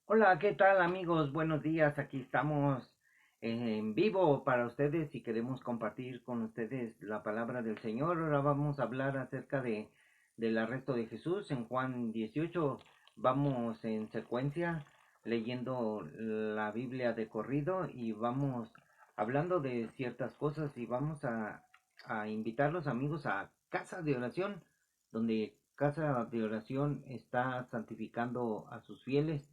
Hola, ¿qué tal amigos? Buenos días, aquí estamos en vivo para ustedes y queremos compartir con ustedes la palabra del Señor. Ahora vamos a hablar acerca del arresto de Jesús en Juan 18. Vamos en secuencia leyendo la Biblia de corrido y vamos hablando de ciertas cosas y vamos a invitar a los amigos a casa de oración, donde casa de oración está santificando a sus fieles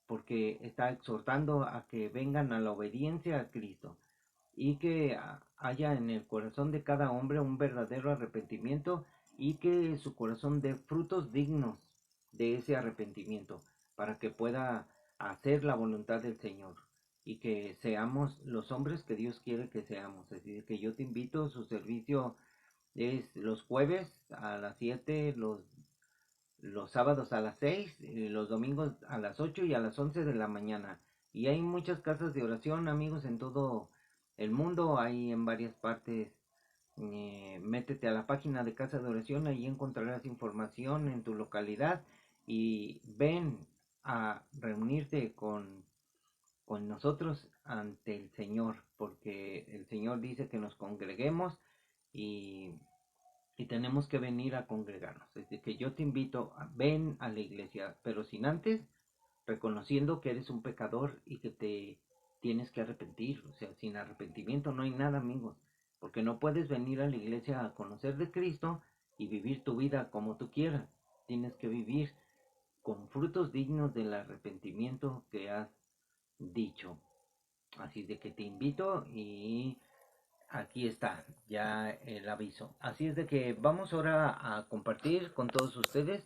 porque está exhortando a que vengan a la obediencia a Cristo y que haya en el corazón de cada hombre un verdadero arrepentimiento y que su corazón dé frutos dignos de ese arrepentimiento para que pueda hacer la voluntad del Señor y que seamos los hombres que Dios quiere que seamos. Así que yo te invito, su servicio es los jueves a las 7, los sábados a las 6, los domingos a las 8 y a las 11 de la mañana. Y hay muchas casas de oración, amigos, en todo el mundo, hay en varias partes. Métete a la página de casa de oración, ahí encontrarás información en tu localidad y ven a reunirte con nosotros ante el Señor, porque el Señor dice que nos congreguemos y tenemos que venir a congregarnos. Es decir, que yo te invito a ven a la iglesia, pero sin antes reconociendo que eres un pecador y que te tienes que arrepentir. O sea, sin arrepentimiento no hay nada, amigos, porque no puedes venir a la iglesia a conocer de Cristo y vivir tu vida como tú quieras. Tienes que vivir con frutos dignos del arrepentimiento que has dicho. Así de que te invito y aquí está ya el aviso. Así es de que vamos ahora a compartir con todos ustedes.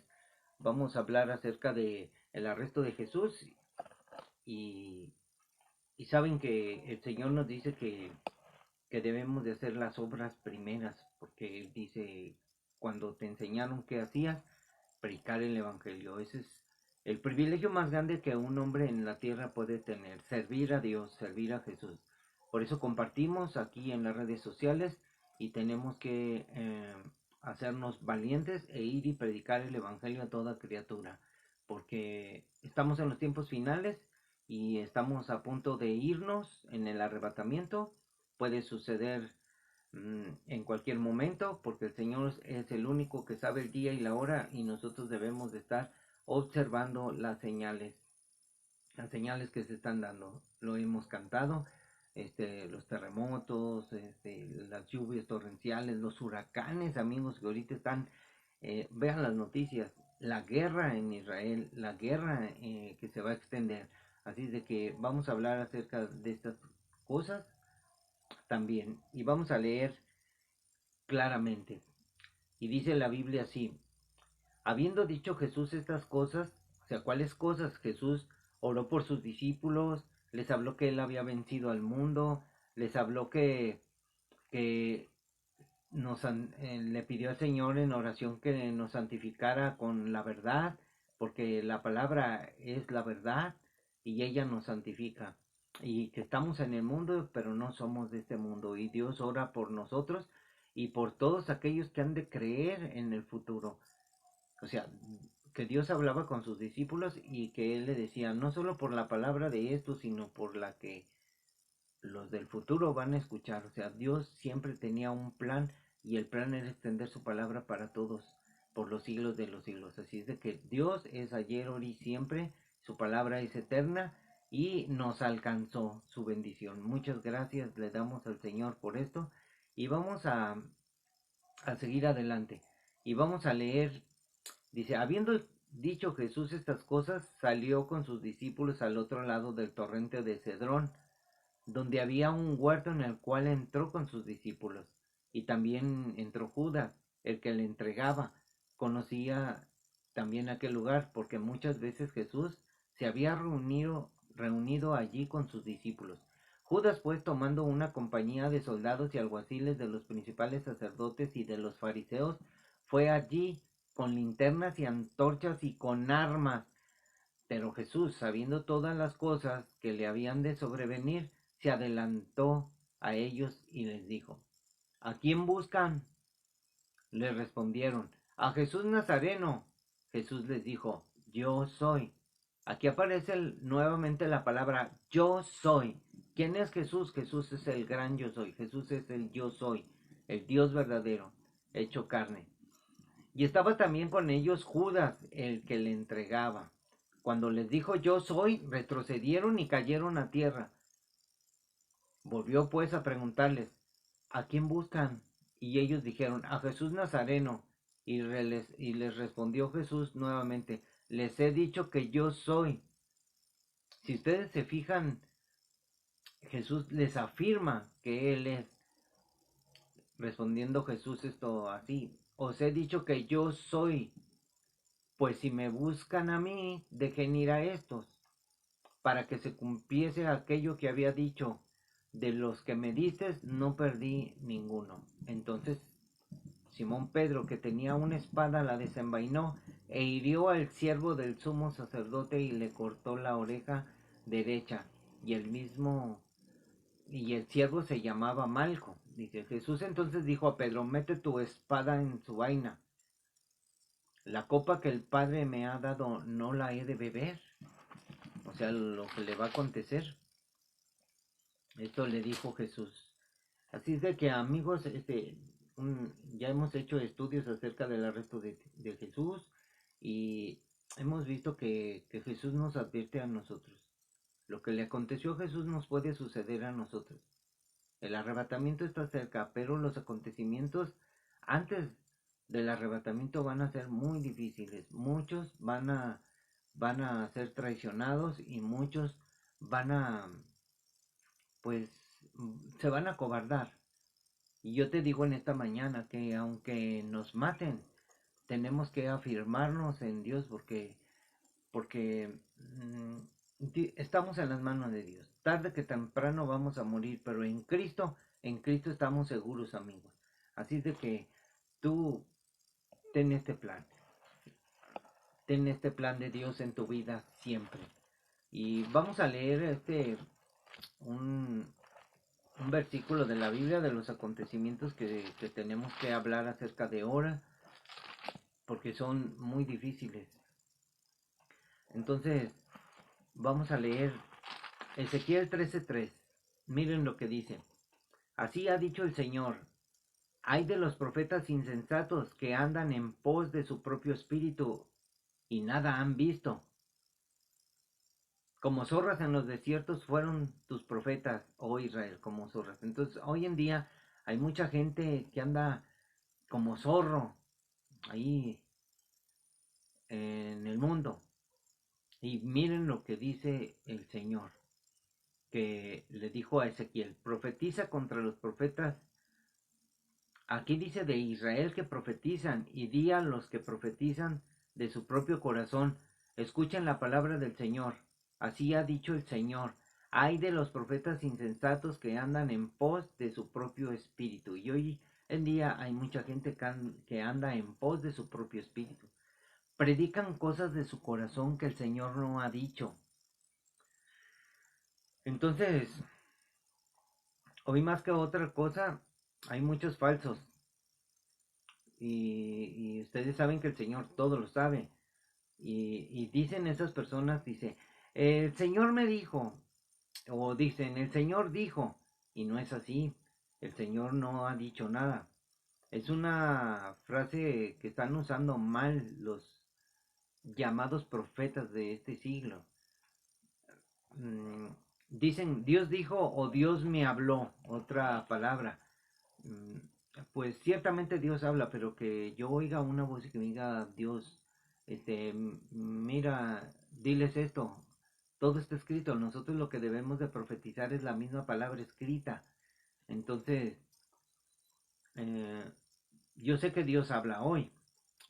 Vamos a hablar acerca de el arresto de Jesús y, y saben que el Señor nos dice que debemos de hacer las obras primeras, porque Él dice, cuando te enseñaron qué hacías, predicar el Evangelio. Ese es el privilegio más grande que un hombre en la tierra puede tener, servir a Dios, servir a Jesús. Por eso compartimos aquí en las redes sociales y tenemos que hacernos valientes e ir y predicar el Evangelio a toda criatura, porque estamos en los tiempos finales y estamos a punto de irnos en el arrebatamiento. Puede suceder en cualquier momento, porque el Señor es el único que sabe el día y la hora y nosotros debemos de estar observando las señales que se están dando. Lo hemos cantado, los terremotos, las lluvias torrenciales, los huracanes, amigos, que ahorita están, vean las noticias, la guerra en Israel, la guerra que se va a extender. Así de que vamos a hablar acerca de estas cosas también y vamos a leer claramente. Y dice la Biblia así: habiendo dicho Jesús estas cosas, o sea, ¿cuáles cosas? Jesús oró por sus discípulos, les habló que él había vencido al mundo, les habló que le pidió al Señor en oración que nos santificara con la verdad, porque la palabra es la verdad y ella nos santifica. Y que estamos en el mundo, pero no somos de este mundo. Y Dios ora por nosotros y por todos aquellos que han de creer en el futuro. O sea, que Dios hablaba con sus discípulos y que Él le decía, no solo por la palabra de esto, sino por la que los del futuro van a escuchar. O sea, Dios siempre tenía un plan y el plan era extender su palabra para todos por los siglos de los siglos. Así es de que Dios es ayer, hoy y siempre, su palabra es eterna y nos alcanzó su bendición. Muchas gracias le damos al Señor por esto y vamos a seguir adelante y vamos a leer. Dice, habiendo dicho Jesús estas cosas, salió con sus discípulos al otro lado del torrente de Cedrón, donde había un huerto en el cual entró con sus discípulos. Y también entró Judas, el que le entregaba. Conocía también aquel lugar, porque muchas veces Jesús se había reunido allí con sus discípulos. Judas, pues, tomando una compañía de soldados y alguaciles de los principales sacerdotes y de los fariseos, fue allí con linternas y antorchas y con armas. Pero Jesús, sabiendo todas las cosas que le habían de sobrevenir, se adelantó a ellos y les dijo, ¿a quién buscan? Le respondieron, a Jesús Nazareno. Jesús les dijo, yo soy. Aquí aparece nuevamente la palabra yo soy. ¿Quién es Jesús? Jesús es el gran yo soy. Jesús es el yo soy, el Dios verdadero, hecho carne. Y estaba también con ellos Judas, el que le entregaba. Cuando les dijo yo soy, retrocedieron y cayeron a tierra. Volvió pues a preguntarles, ¿a quién buscan? Y ellos dijeron, a Jesús Nazareno. Y les respondió Jesús nuevamente, les he dicho que yo soy. Si ustedes se fijan, Jesús les afirma que Él es. Respondiendo Jesús esto así, os he dicho que yo soy. Pues si me buscan a mí, dejen ir a estos, para que se cumpliese aquello que había dicho, de los que me diste no perdí ninguno. Entonces Simón Pedro, que tenía una espada, la desenvainó e hirió al siervo del sumo sacerdote y le cortó la oreja derecha. Y el siervo se llamaba Malco. Dice Jesús entonces dijo a Pedro, mete tu espada en su vaina. La copa que el Padre me ha dado, ¿no la he de beber? O sea, lo que le va a acontecer. Esto le dijo Jesús. Así es de que, amigos, ya hemos hecho estudios acerca del arresto de Jesús y hemos visto que Jesús nos advierte a nosotros. Lo que le aconteció a Jesús nos puede suceder a nosotros. El arrebatamiento está cerca, pero los acontecimientos antes del arrebatamiento van a ser muy difíciles. Muchos van a ser traicionados y muchos van a, pues, se van a cobardar. Y yo te digo en esta mañana que aunque nos maten, tenemos que afirmarnos en Dios porque estamos en las manos de Dios. Tarde que temprano vamos a morir, pero en Cristo estamos seguros, amigos. Así de que tú ten este plan de Dios en tu vida siempre. Y vamos a leer un, un versículo de la Biblia de los acontecimientos que tenemos que hablar acerca de ahora, porque son muy difíciles. Entonces, vamos a leer Ezequiel 13:3. Miren lo que dice. Así ha dicho el Señor. Hay de los profetas insensatos que andan en pos de su propio espíritu y nada han visto. Como zorras en los desiertos fueron tus profetas, oh Israel, como zorras. Entonces, hoy en día hay mucha gente que anda como zorro ahí en el mundo. Y miren lo que dice el Señor, que le dijo a Ezequiel, profetiza contra los profetas. Aquí dice de Israel que profetizan, y di a los que profetizan de su propio corazón, escuchen la palabra del Señor. Así ha dicho el Señor. Hay de los profetas insensatos que andan en pos de su propio espíritu. Y hoy en día hay mucha gente que anda en pos de su propio espíritu. Predican cosas de su corazón que el Señor no ha dicho. Entonces, hoy más que otra cosa, hay muchos falsos. Y ustedes saben que el Señor todo lo sabe. Y dicen esas personas, dice, el Señor me dijo, o dicen, el Señor dijo, y no es así. El Señor no ha dicho nada. Es una frase que están usando mal los llamados profetas de este siglo. Dicen Dios dijo o Dios me habló, otra palabra. Pues ciertamente Dios habla, pero que yo oiga una voz y que me diga Dios, mira, diles esto, todo está escrito, nosotros lo que debemos de profetizar es la misma palabra escrita. Entonces, eh, yo sé que Dios habla hoy,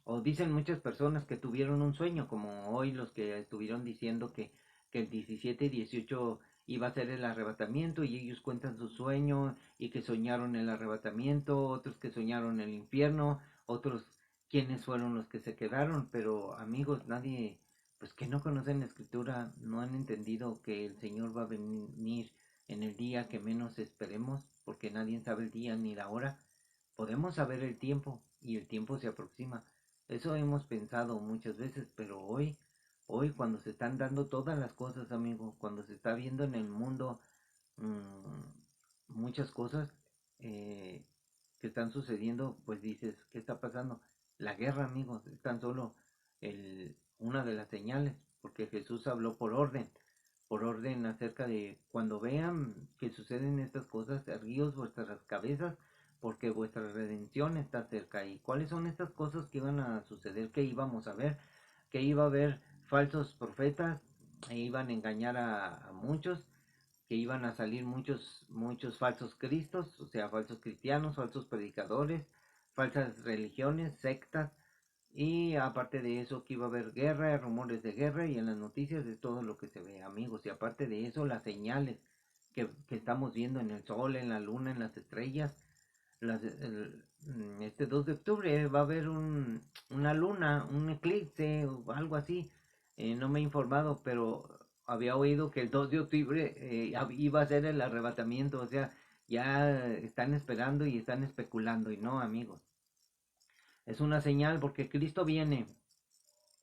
o dicen muchas personas que tuvieron un sueño, como hoy los que estuvieron diciendo que el 17 y 18 iba a ser el arrebatamiento y ellos cuentan su sueño y que soñaron el arrebatamiento, otros que soñaron el infierno, otros quienes fueron los que se quedaron, pero amigos, nadie, pues que no conocen la escritura, no han entendido que el Señor va a venir en el día que menos esperemos, porque nadie sabe el día ni la hora. Podemos saber el tiempo y el tiempo se aproxima. Eso hemos pensado muchas veces, pero hoy Hoy cuando se están dando todas las cosas, amigo, cuando se está viendo en el mundo muchas cosas eh, que están sucediendo, pues dices, ¿qué está pasando? La guerra, amigos, es tan solo una de las señales, porque Jesús habló por orden acerca de cuando vean que suceden estas cosas, erguíos vuestras cabezas, porque vuestra redención está cerca. ¿Y cuáles son estas cosas que iban a suceder? ¿Qué íbamos a ver? Que iba a haber falsos profetas e iban a engañar a muchos, que iban a salir muchos falsos cristos, o sea, falsos cristianos, falsos predicadores, falsas religiones, sectas, y aparte de eso que iba a haber guerra, rumores de guerra y en las noticias de todo lo que se ve, amigos, y aparte de eso las señales que estamos viendo en el sol, en la luna, en las estrellas. Este 2 de octubre va a haber una luna, un eclipse o algo así. No me he informado, pero había oído que el 2 de octubre iba a ser el arrebatamiento. O sea, ya están esperando y están especulando. Y no, amigos. Es una señal porque Cristo viene.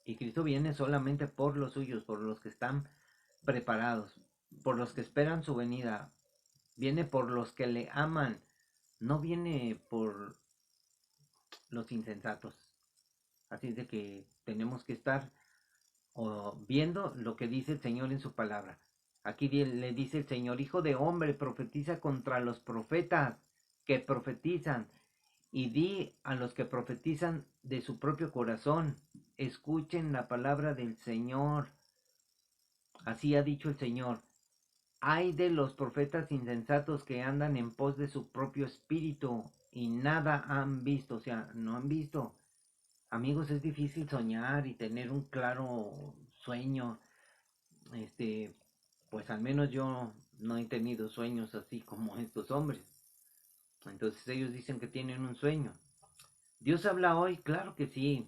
Y Cristo viene solamente por los suyos, por los que están preparados, por los que esperan su venida. Viene por los que le aman. No viene por los insensatos. Así es de que tenemos que estar viendo lo que dice el Señor en su palabra. Aquí le dice el Señor, hijo de hombre, profetiza contra los profetas que profetizan y di a los que profetizan de su propio corazón, escuchen la palabra del Señor. Así ha dicho el Señor. Hay de los profetas insensatos que andan en pos de su propio espíritu y nada han visto, o sea, no han visto. Amigos, es difícil soñar y tener un claro sueño. Este, pues al menos yo no he tenido sueños así como estos hombres. Entonces ellos dicen que tienen un sueño. ¿Dios habla hoy? Claro que sí.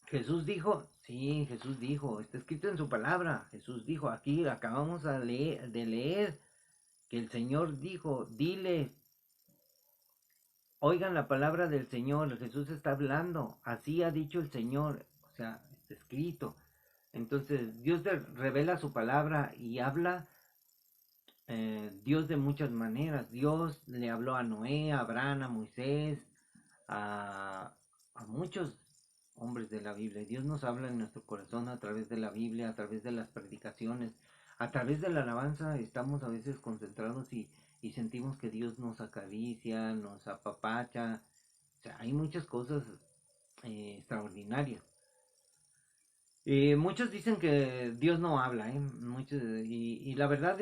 Jesús dijo, sí, Jesús dijo, está escrito en su palabra. Jesús dijo, aquí acabamos de leer que el Señor dijo, dile, oigan la palabra del Señor, Jesús está hablando, así ha dicho el Señor, o sea, está escrito. Entonces Dios revela su palabra y habla Dios de muchas maneras. Dios le habló a Noé, a Abraham, a Moisés, a muchos hombres de la Biblia. Dios nos habla en nuestro corazón a través de la Biblia, a través de las predicaciones, a través de la alabanza. Estamos a veces concentrados y sentimos que Dios nos acaricia, nos apapacha. O sea, hay muchas cosas extraordinarias. Muchos dicen que Dios no habla, muchos, y la verdad,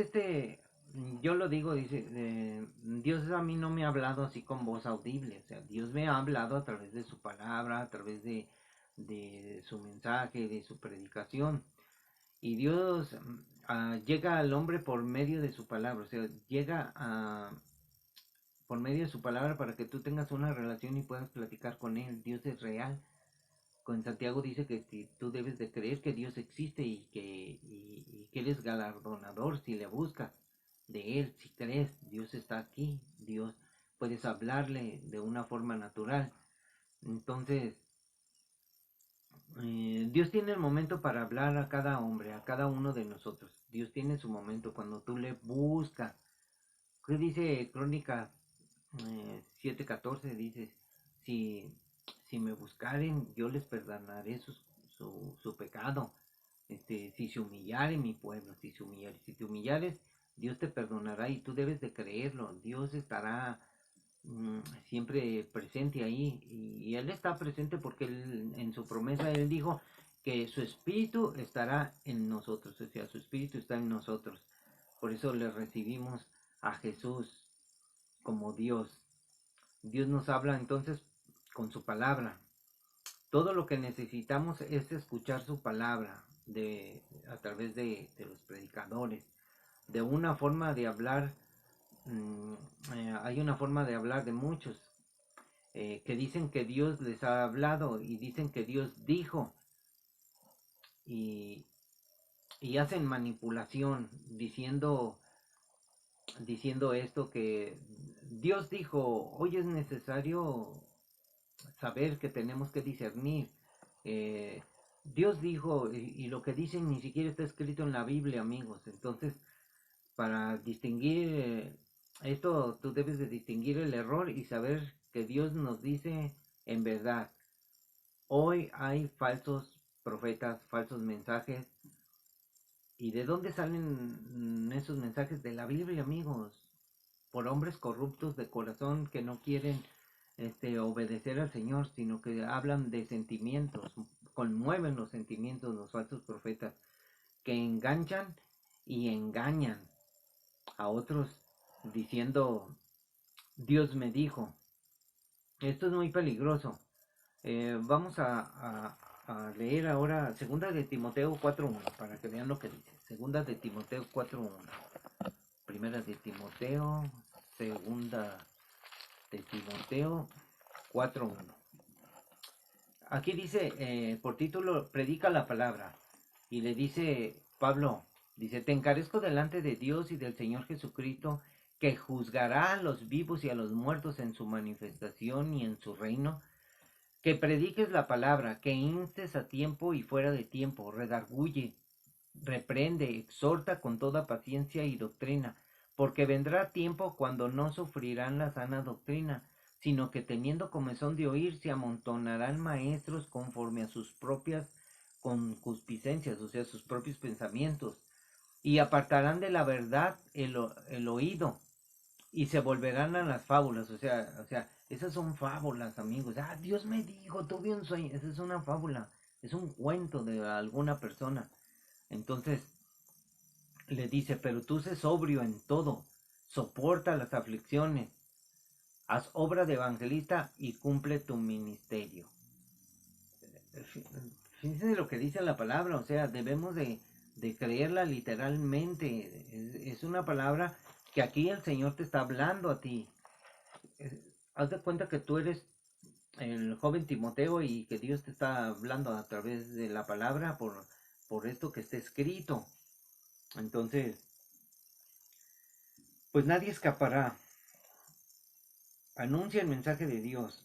yo lo digo, dice, Dios a mí no me ha hablado así con voz audible, o sea, Dios me ha hablado a través de su palabra, a través de su mensaje, de su predicación, y Dios llega al hombre por medio de su palabra, o sea, por medio de su palabra para que tú tengas una relación y puedas platicar con él. Dios es real. Con Santiago dice que tú debes de creer que Dios existe y que Él es galardonador si le buscas de Él, si crees, Dios está aquí, Dios, puedes hablarle de una forma natural. Entonces, Dios tiene el momento para hablar a cada hombre, a cada uno de nosotros. Dios tiene su momento cuando tú le buscas. ¿Qué dice Crónicas 7:14? Dice, si, si me buscaren, yo les perdonaré su pecado. Si se humillare mi pueblo, si te humillares, Dios te perdonará y tú debes de creerlo. Dios estará siempre presente ahí y Él está presente porque en su promesa Él dijo que su espíritu estará en nosotros, o sea, su espíritu está en nosotros. Por eso le recibimos a Jesús como Dios. Dios nos habla entonces con su palabra. Todo lo que necesitamos es escuchar su palabra a través de los predicadores. De una forma de hablar, hay una forma de hablar de muchos que dicen que Dios les ha hablado y dicen que Dios dijo y, y hacen manipulación diciendo esto que Dios dijo, hoy es necesario saber que tenemos que discernir. Dios dijo, y lo que dicen ni siquiera está escrito en la Biblia, amigos. Entonces, para distinguir esto, tú debes de distinguir el error y saber que Dios nos dice en verdad. Hoy hay falsos profetas, falsos mensajes. ¿Y de dónde salen esos mensajes? De la Biblia, amigos. Por hombres corruptos de corazón que no quieren obedecer al Señor, sino que hablan de sentimientos, conmueven los sentimientos los falsos profetas, que enganchan y engañan a otros diciendo, Dios me dijo. Esto es muy peligroso. Vamos a leer ahora Segunda de Timoteo 4.1 para que vean lo que dice. Segunda de Timoteo 4.1. Primera de Timoteo, Segunda de Timoteo 4.1. Aquí dice, por título, predica la palabra. Y le dice Pablo, dice, te encarezco delante de Dios y del Señor Jesucristo, que juzgará a los vivos y a los muertos en su manifestación y en su reino, que prediques la palabra, que instes a tiempo y fuera de tiempo, redarguye, reprende, exhorta con toda paciencia y doctrina, porque vendrá tiempo cuando no sufrirán la sana doctrina, sino que teniendo comezón de oír se amontonarán maestros conforme a sus propias concupiscencias, o sea, sus propios pensamientos, y apartarán de la verdad el oído, y se volverán a las fábulas, o sea, esas son fábulas, amigos. Dios me dijo, tuve un sueño, esa es una fábula, es un cuento de alguna persona. Entonces, le dice, pero tú sé sobrio en todo, soporta las aflicciones, haz obra de evangelista y cumple tu ministerio. Fíjense lo que dice la palabra, o sea, debemos de creerla literalmente. Es una palabra que aquí el Señor te está hablando a ti. Haz de cuenta que tú eres el joven Timoteo y que Dios te está hablando a través de la palabra por esto que está escrito. Entonces, pues nadie escapará. Anuncia el mensaje de Dios.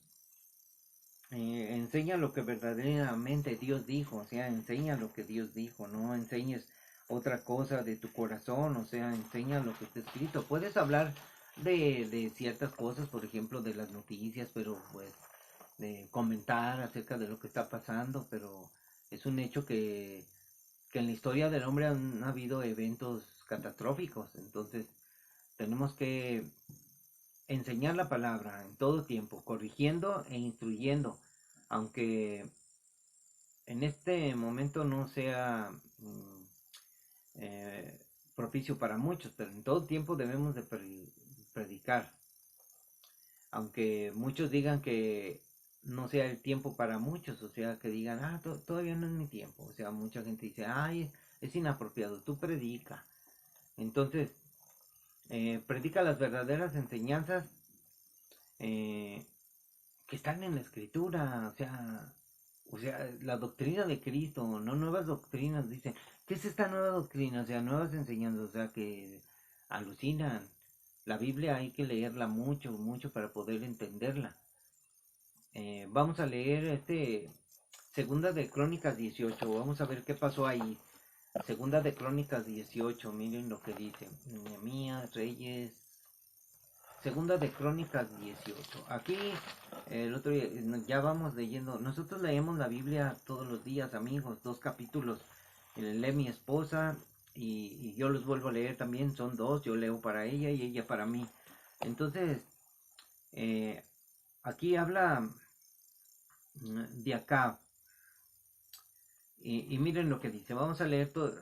Enseña lo que verdaderamente Dios dijo, o sea, enseña lo que Dios dijo, no enseñes otra cosa de tu corazón, o sea, enseña lo que está escrito. Puedes hablar de ciertas cosas, por ejemplo, de las noticias, pero pues de comentar acerca de lo que está pasando, pero es un hecho que en la historia del hombre han habido eventos catastróficos, entonces tenemos que enseñar la palabra en todo tiempo, corrigiendo e instruyendo, aunque en este momento no sea eh, propicio para muchos, pero en todo tiempo debemos de predicar, aunque muchos digan que no sea el tiempo para muchos, o sea, que digan, todavía no es mi tiempo, o sea, mucha gente dice, es inapropiado, tú predica. Entonces, predica las verdaderas enseñanzas que están en la escritura, o sea, la doctrina de Cristo, no nuevas doctrinas, dicen, ¿qué es esta nueva doctrina? O sea, nuevas enseñanzas, o sea, que alucinan. La Biblia hay que leerla mucho, mucho para poder entenderla. Vamos a leer Segunda de Crónicas 18, vamos a ver qué pasó ahí. Segunda de Crónicas 18, miren lo que dice. Nehemías, Reyes. Segunda de Crónicas 18. Aquí el otro día ya vamos leyendo. Nosotros leemos la Biblia todos los días, amigos, 2 capítulos. Lee mi esposa y yo los vuelvo a leer también, son 2. Yo leo para ella y ella para mí. Entonces, aquí habla de acá. Y miren lo que dice. Vamos a leer todo.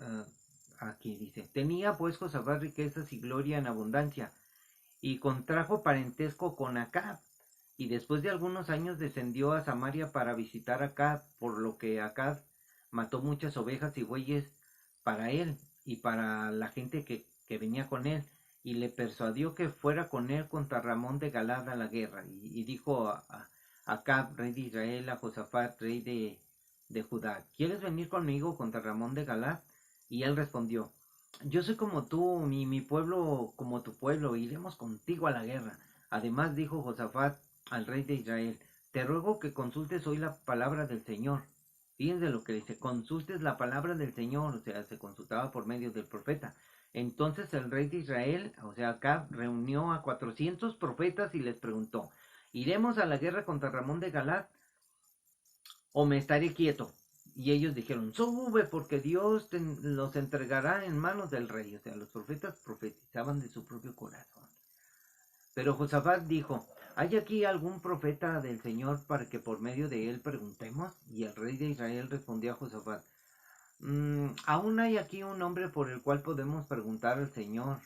Aquí dice: tenía pues Josafat riquezas y gloria en abundancia, y contrajo parentesco con Acab, y después de algunos años descendió a Samaria para visitar a Acab, por lo que Acab mató muchas ovejas y bueyes para él y para la gente que venía con él, y le persuadió que fuera con él contra Ramón de Galad a la guerra, y dijo a Acab, rey de Israel, a Josafat, rey de Judá: ¿quieres venir conmigo contra Ramón de Galad? Y él respondió: yo soy como tú, mi pueblo como tu pueblo, iremos contigo a la guerra. Además dijo Josafat al rey de Israel: te ruego que consultes hoy la palabra del Señor. Fíjense lo que dice, consultes la palabra del Señor, o sea, se consultaba por medio del profeta. Entonces el rey de Israel, o sea, Acab, reunió a 400 profetas y les preguntó, ¿iremos a la guerra contra Ramón de Galat o me estaré quieto? Y ellos dijeron, sube porque Dios los entregará en manos del rey. O sea, los profetas profetizaban de su propio corazón. Pero Josafat dijo, ¿hay aquí algún profeta del Señor para que por medio de él preguntemos? Y el rey de Israel respondió a Josafat, aún hay aquí un hombre por el cual podemos preguntar al Señor,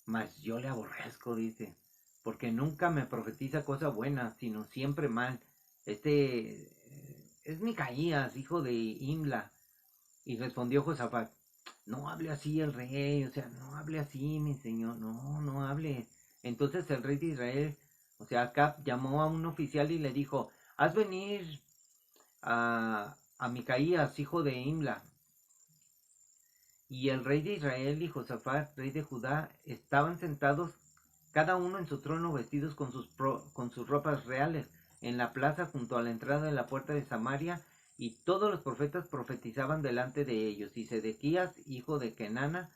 mas yo le aborrezco, dice, porque nunca me profetiza cosa buena, sino siempre mal. Es Micaías, hijo de Imla. Y respondió Josafat, no hable así el rey, o sea, no hable así, mi señor, no hable. Entonces el rey de Israel, o sea, Acab, llamó a un oficial y le dijo, haz venir a Micaías, hijo de Imla. Y el rey de Israel y Josafat, rey de Judá, estaban sentados cada uno en su trono vestidos con sus ropas reales, en la plaza junto a la entrada de la puerta de Samaria, y todos los profetas profetizaban delante de ellos. Y Sedequías, hijo de Kenana,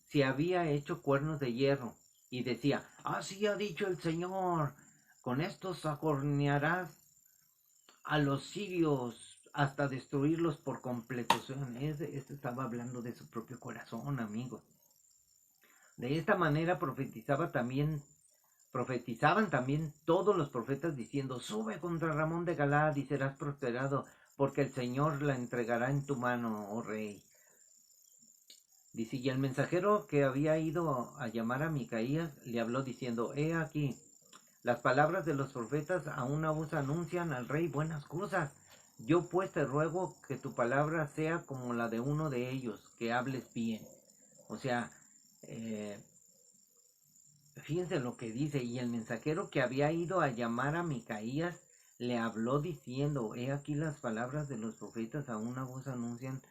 se había hecho cuernos de hierro, y decía, así ha dicho el Señor, con estos acornearás a los sirios hasta destruirlos por completo. Este estaba hablando de su propio corazón, amigos. De esta manera profetizaban también todos los profetas diciendo, sube contra Ramón de Galad y serás prosperado, porque el Señor la entregará en tu mano, oh rey. Dice, y el mensajero que había ido a llamar a Micaías le habló diciendo, he aquí, las palabras de los profetas a una voz anuncian al rey buenas cosas. Yo pues te ruego que tu palabra sea como la de uno de ellos, que hables bien. O sea, fíjense lo que dice, y el mensajero que había ido a llamar a Micaías le habló diciendo, he aquí las palabras de los profetas a una voz anuncian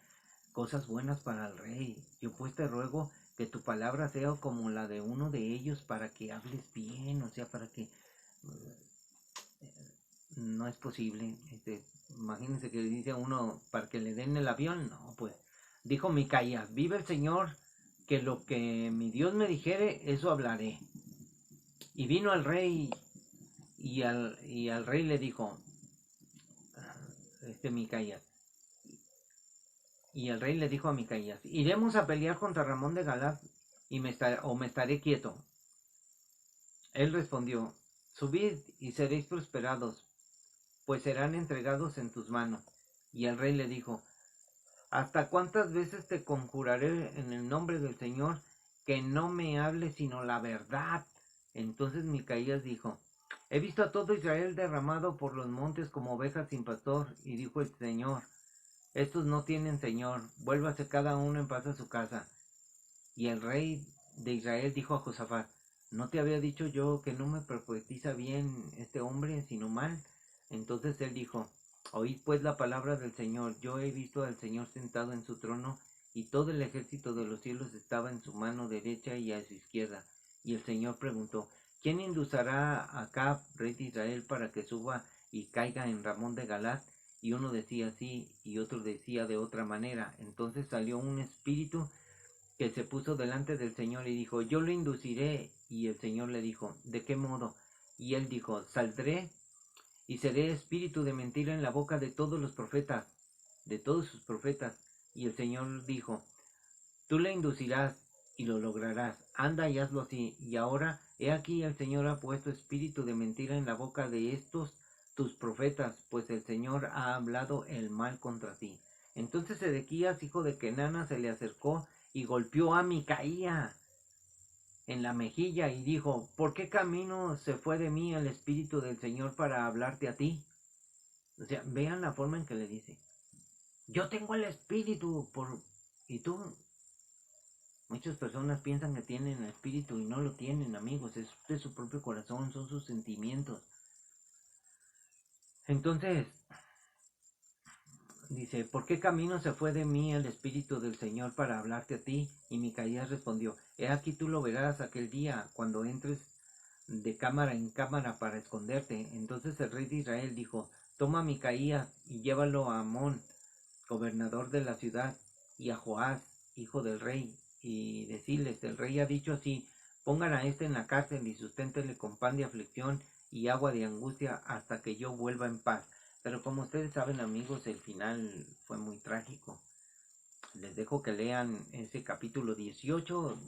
cosas buenas para el rey. Yo pues te ruego que tu palabra sea como la de uno de ellos para que hables bien, o sea, para que no es posible. Imagínense que le dice a uno para que le den el avión, no, pues. Dijo Micaías, vive el Señor, que lo que mi Dios me dijere, eso hablaré. Y vino el rey y al rey le dijo, Micaías, y el rey le dijo a Micaías, iremos a pelear contra Ramón de Galad y me estaré quieto. Él respondió, subid y seréis prosperados, pues serán entregados en tus manos. Y el rey le dijo, ¿hasta cuántas veces te conjuraré en el nombre del Señor que no me hables sino la verdad? Entonces Micaías dijo, he visto a todo Israel derramado por los montes como ovejas sin pastor. Y dijo el Señor, estos no tienen Señor, vuélvase cada uno en paz a su casa. Y el rey de Israel dijo a Josafat, ¿no te había dicho yo que no me profetiza bien este hombre, sino mal? Entonces él dijo, oíd pues la palabra del Señor, yo he visto al Señor sentado en su trono, y todo el ejército de los cielos estaba en su mano derecha y a su izquierda. Y el Señor preguntó, ¿quién inducirá a Acab, rey de Israel, para que suba y caiga en Ramón de Galad? Y uno decía así, y otro decía de otra manera. Entonces salió un espíritu que se puso delante del Señor y dijo, yo lo induciré. Y el Señor le dijo, ¿de qué modo? Y él dijo, saldré y seré espíritu de mentira en la boca de todos los profetas, de todos sus profetas. Y el Señor dijo, tú le inducirás y lo lograrás, anda y hazlo así. Y ahora, he aquí el Señor ha puesto espíritu de mentira en la boca de estos tus profetas, pues el Señor ha hablado el mal contra ti. Entonces Sedequías, hijo de Kenana, se le acercó y golpeó a Micaías en la mejilla y dijo, ¿por qué camino se fue de mí el Espíritu del Señor para hablarte a ti? O sea, vean la forma en que le dice, yo tengo el Espíritu, y tú, muchas personas piensan que tienen el Espíritu y no lo tienen, amigos, es de su propio corazón, son sus sentimientos. Entonces, dice, ¿por qué camino se fue de mí el Espíritu del Señor para hablarte a ti? Y Micaías respondió, he aquí tú lo verás aquel día, cuando entres de cámara en cámara para esconderte. Entonces el rey de Israel dijo, toma a Micaías y llévalo a Amón, gobernador de la ciudad, y a Joás, hijo del rey, y decirles, el rey ha dicho así, pongan a este en la cárcel y susténtenle con pan de aflicción y agua de angustia hasta que yo vuelva en paz. Pero como ustedes saben, amigos, el final fue muy trágico. Les dejo que lean ese capítulo 18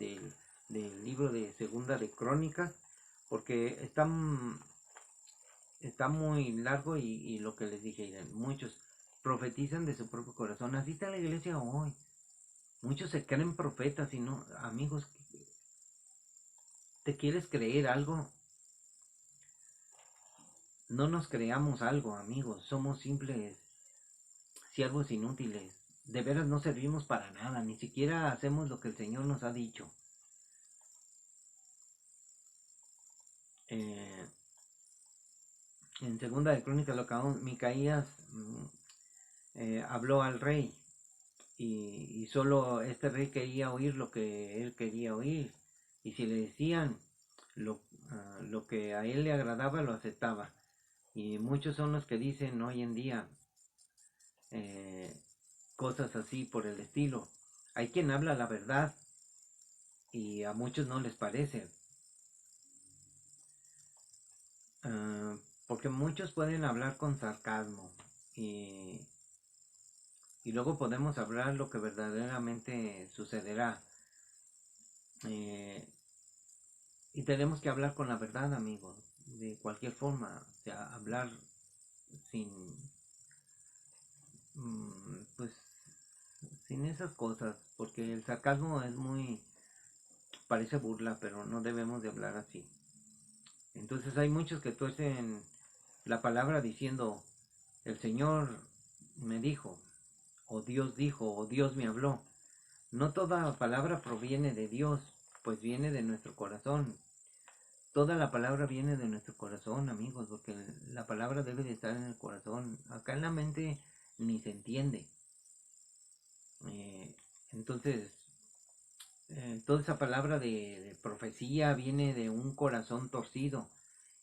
del libro de Segunda de Crónicas, porque está muy largo y lo que les dije, muchos profetizan de su propio corazón. Así está la iglesia hoy. Muchos se creen profetas y no, amigos, ¿te quieres creer algo? No nos creamos algo, amigos. Somos simples siervos inútiles. De veras no servimos para nada, ni siquiera hacemos lo que el Señor nos ha dicho. En Segunda de Crónicas, lo que Micaías habló al rey y solo este rey quería oír lo que él quería oír, y si le decían lo que a él le agradaba, lo aceptaba. Y muchos son los que dicen hoy en día eh, cosas así por el estilo. Hay quien habla la verdad y a muchos no les parece. Porque muchos pueden hablar con sarcasmo y, y luego podemos hablar lo que verdaderamente sucederá. Y tenemos que hablar con la verdad, amigos, de cualquier forma. O sea, hablar sin, pues, sin esas cosas, porque el sarcasmo es muy, parece burla, pero no debemos de hablar así. Entonces hay muchos que tuercen la palabra diciendo, el Señor me dijo, o Dios me habló. No toda palabra proviene de Dios, pues viene de nuestro corazón. Toda la palabra viene de nuestro corazón, amigos, porque la palabra debe de estar en el corazón. Acá en la mente ni se entiende. Entonces, toda esa palabra de profecía viene de un corazón torcido.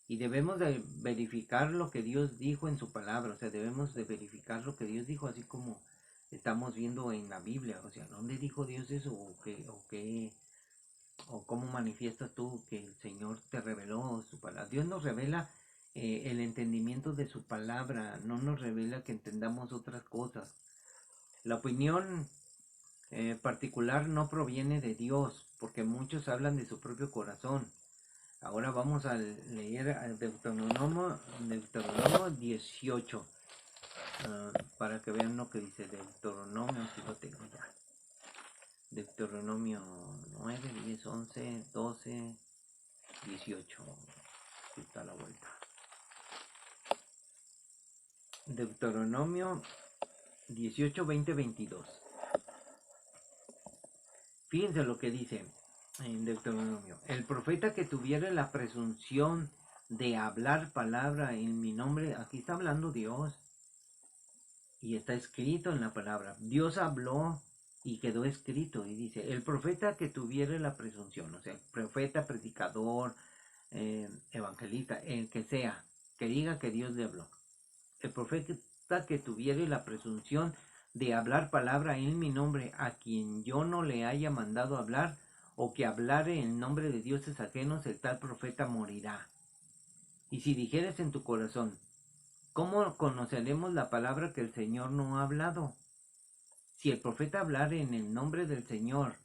Y debemos de verificar lo que Dios dijo en su palabra. O sea, debemos de verificar lo que Dios dijo, así como estamos viendo en la Biblia. O sea, ¿dónde dijo Dios eso? ¿O cómo manifiestas tú que el Señor te reveló su palabra? Dios nos revela el entendimiento de su palabra, no nos revela que entendamos otras cosas. La opinión particular no proviene de Dios, porque muchos hablan de su propio corazón. Ahora vamos a leer Deuteronomio 18, para que vean lo que dice Deuteronomio, aquí lo tengo ya. Deuteronomio 9, 10, 11, 12, 18. Aquí está la vuelta. Deuteronomio 18, 20, 22. Fíjense lo que dice en Deuteronomio. El profeta que tuviera la presunción de hablar palabra en mi nombre, aquí está hablando Dios. Y está escrito en la palabra. Dios habló y quedó escrito. Y dice, el profeta que tuviera la presunción, o sea, profeta, predicador, evangelista, el que sea, que diga que Dios le habló. El profeta que tuviera la presunción de hablar palabra en mi nombre a quien yo no le haya mandado hablar, o que hablare en nombre de dioses ajenos, el tal profeta morirá. Y si dijeres en tu corazón, ¿cómo conoceremos la palabra que el Señor no ha hablado? Si el profeta hablare en el nombre del Señor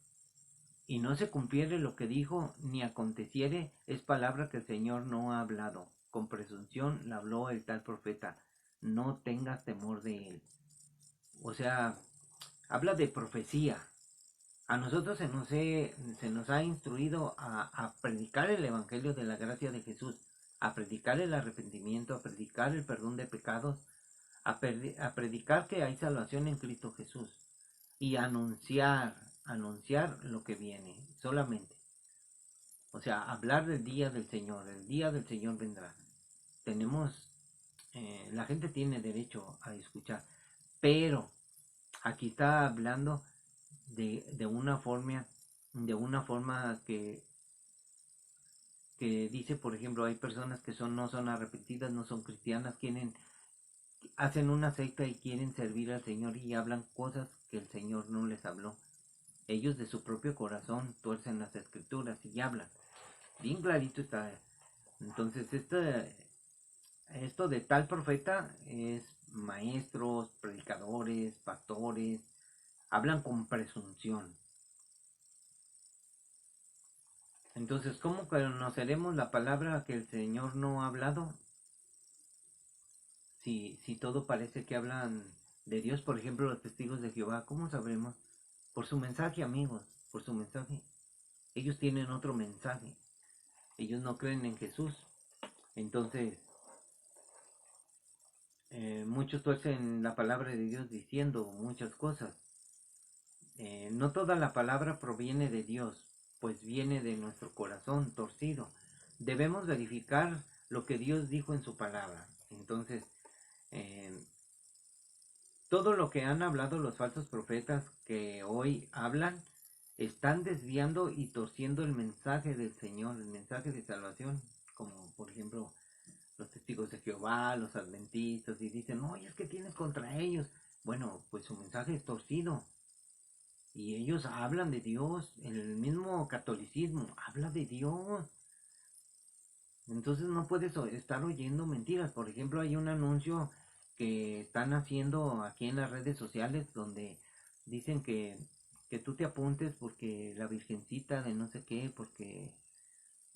y no se cumpliere lo que dijo, ni aconteciere, es palabra que el Señor no ha hablado. Con presunción la habló el tal profeta. No tengas temor de él. O sea, habla de profecía. A nosotros se nos ha instruido a predicar el Evangelio de la gracia de Jesús, a predicar el arrepentimiento, a predicar el perdón de pecados, a predicar que hay salvación en Cristo Jesús y anunciar lo que viene, solamente. O sea, hablar del día del Señor, el día del Señor vendrá. La gente tiene derecho a escuchar, pero aquí está hablando de una forma que dice, por ejemplo, hay personas que no son arrepentidas, no son cristianas, hacen una secta y quieren servir al Señor y hablan cosas que el Señor no les habló. Ellos de su propio corazón tuercen las escrituras y hablan. Bien clarito está. Entonces esto de tal profeta es maestros, predicadores, pastores, hablan con presunción. Entonces, ¿cómo conoceremos la palabra que el Señor no ha hablado? Si todo parece que hablan de Dios, por ejemplo, los testigos de Jehová, ¿cómo sabremos? Por su mensaje, amigos, por su mensaje. Ellos tienen otro mensaje. Ellos no creen en Jesús. Entonces, muchos tuercen la palabra de Dios diciendo muchas cosas. No toda la palabra proviene de Dios, pues viene de nuestro corazón torcido. Debemos verificar lo que Dios dijo en su palabra. Entonces, todo lo que han hablado los falsos profetas que hoy hablan, están desviando y torciendo el mensaje del Señor, el mensaje de salvación, como por ejemplo los testigos de Jehová, los adventistas, y dicen, oye, es que tienes contra ellos. Bueno, pues su mensaje es torcido. Y ellos hablan de Dios, en el mismo catolicismo, habla de Dios. Entonces no puedes estar oyendo mentiras. Por ejemplo, hay un anuncio que están haciendo aquí en las redes sociales donde dicen que tú te apuntes porque la virgencita de no sé qué, porque,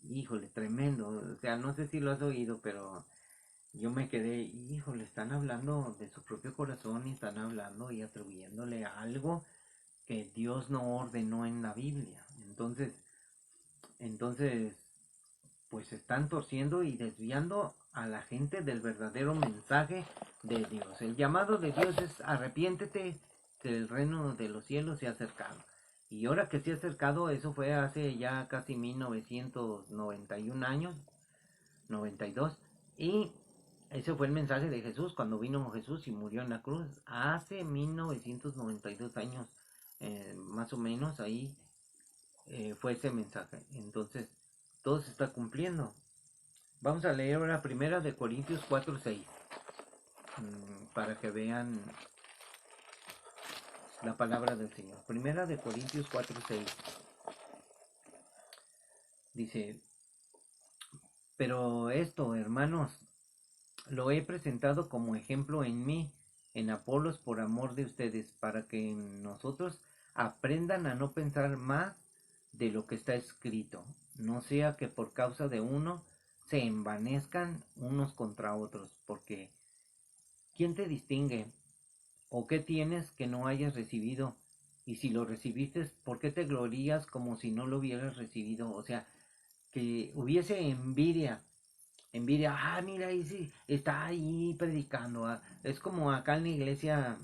híjole, tremendo. O sea, no sé si lo has oído, pero yo me quedé, híjole, están hablando de su propio corazón y están hablando y atribuyéndole algo que Dios no ordenó en la Biblia. Entonces, pues están torciendo y desviando a la gente del verdadero mensaje de Dios. El llamado de Dios es arrepiéntete, que el reino de los cielos se ha acercado. Y ahora que se ha acercado, eso fue hace ya casi 1991 años, 92, y ese fue el mensaje de Jesús cuando vino Jesús y murió en la cruz, hace 1992 años, más o menos ahí fue ese mensaje. Entonces, todo se está cumpliendo. Vamos a leer ahora primera de Corintios 4:6 para que vean la palabra del Señor. Primera de Corintios 4:6 dice, pero esto, hermanos, lo he presentado como ejemplo en mí, en Apolos, por amor de ustedes, para que nosotros aprendan a no pensar más de lo que está escrito, no sea que por causa de uno se envanezcan unos contra otros, porque ¿quién te distingue? ¿O qué tienes que no hayas recibido? Y si lo recibiste, ¿por qué te glorías como si no lo hubieras recibido? O sea, que hubiese envidia, mira, ahí sí, está ahí predicando. Es como acá en la iglesia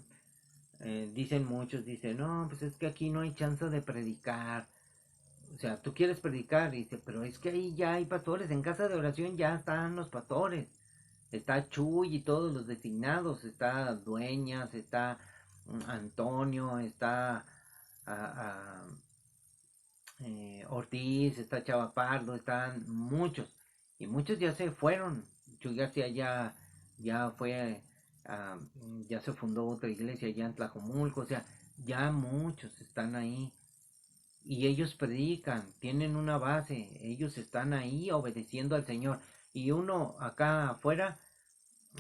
dicen muchos, dicen, no, pues es que aquí no hay chance de predicar. O sea, tú quieres predicar, dice, pero es que ahí ya hay pastores, en casa de oración ya están los pastores. Está Chuy y todos los designados, está Dueñas, está Antonio, está Ortiz, está Chava Pardo, están muchos. Y muchos ya se fueron. Chuy García ya fue, ah, ya se fundó otra iglesia allá en Tlajomulco, o sea, ya muchos están ahí. Y ellos predican, tienen una base, ellos están ahí obedeciendo al Señor. Y uno acá afuera,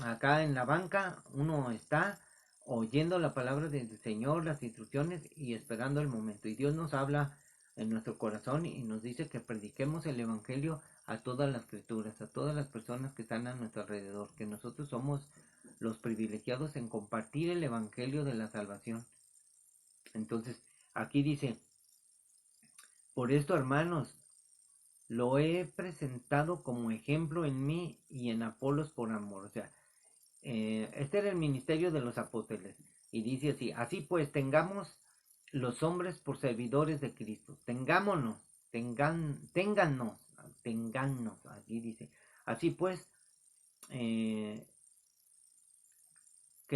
acá en la banca, uno está oyendo la palabra del Señor, las instrucciones y esperando el momento. Y Dios nos habla en nuestro corazón y nos dice que prediquemos el Evangelio a todas las criaturas, a todas las personas que están a nuestro alrededor, que nosotros somos los privilegiados en compartir el Evangelio de la salvación. Entonces, aquí dice, por esto, hermanos, lo he presentado como ejemplo en mí y en Apolos por amor. O sea, este era el ministerio de los apóstoles. Y dice así, así pues, tengamos los hombres por servidores de Cristo. Téngannos, aquí dice. Así pues, que